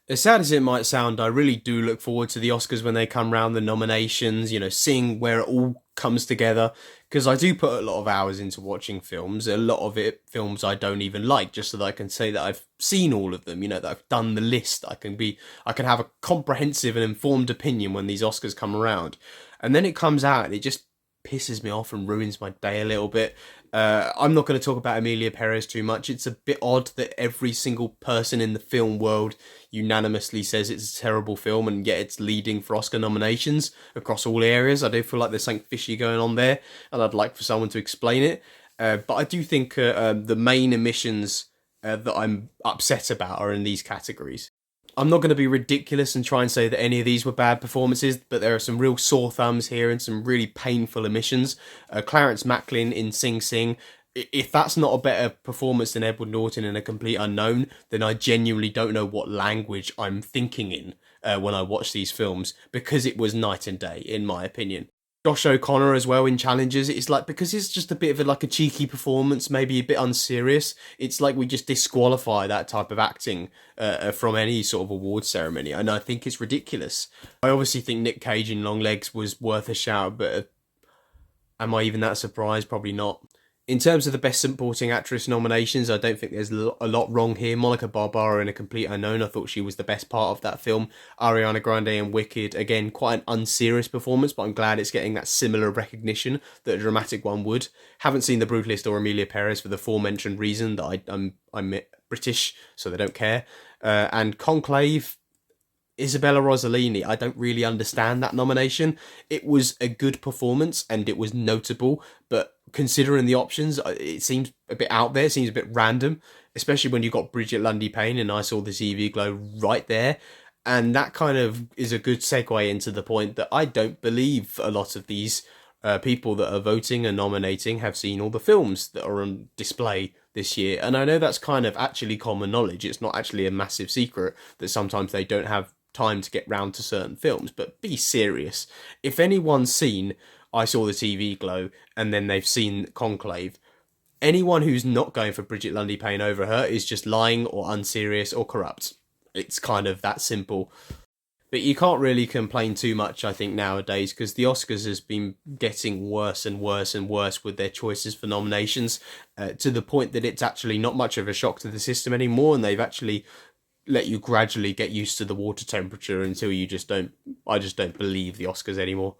As sad as it might sound, I really do look forward to the Oscars when they come round, the nominations, seeing where it all comes together. Because I do put a lot of hours into watching films, a lot of it films I don't even like, just so that I can say that I've seen all of them, that I've done the list. I can have a comprehensive and informed opinion when these Oscars come around. And then it comes out and it just pisses me off and ruins my day a little bit. I'm not going to talk about Emilia Perez too much. It's a bit odd that every single person in the film world unanimously says it's a terrible film, and yet it's leading for Oscar nominations across all areas. I do feel like there's something fishy going on there, and I'd like for someone to explain it. But I do think the main emissions that I'm upset about are in these categories. I'm not going to be ridiculous and try and say that any of these were bad performances, but there are some real sore thumbs here and some really painful omissions. Clarence Macklin in Sing Sing. If that's not a better performance than Edward Norton in A Complete Unknown, then I genuinely don't know what language I'm thinking in when I watch these films, because it was night and day, in my opinion. Josh O'Connor as well in Challenges. It's like, because it's just a bit of like a cheeky performance, maybe a bit unserious. It's like we just disqualify that type of acting from any sort of award ceremony, and I think it's ridiculous. I obviously think Nick Cage in Long Legs was worth a shout, but am I even that surprised? Probably not. In terms of the Best Supporting Actress nominations, I don't think there's a lot wrong here. Monica Barbaro in A Complete Unknown, I thought she was the best part of that film. Ariana Grande in Wicked, again, quite an unserious performance, but I'm glad it's getting that similar recognition that a dramatic one would. Haven't seen The Brutalist or Emilia Perez for the aforementioned reason that I'm British, so they don't care. And Conclave, Isabella Rossellini, I don't really understand that nomination. It was a good performance and it was notable, but considering the options, it seems a bit out there. It seems a bit random, especially when you've got Bridget Lundy Payne and I Saw the TV Glow right there. And that kind of is a good segue into the point that I don't believe a lot of these people that are voting and nominating have seen all the films that are on display this year. And I know that's kind of actually common knowledge. It's not actually a massive secret that sometimes they don't have time to get round to certain films, but be serious. If anyone's seen I Saw the TV Glow and then they've seen Conclave, anyone who's not going for Bridget Lundy Payne over her is just lying or unserious or corrupt. It's kind of that simple. But you can't really complain too much, I think, nowadays, because the Oscars has been getting worse and worse and worse with their choices for nominations, to the point that it's actually not much of a shock to the system anymore, and they've actually let you gradually get used to the water temperature until you just don't. I just don't believe the Oscars anymore.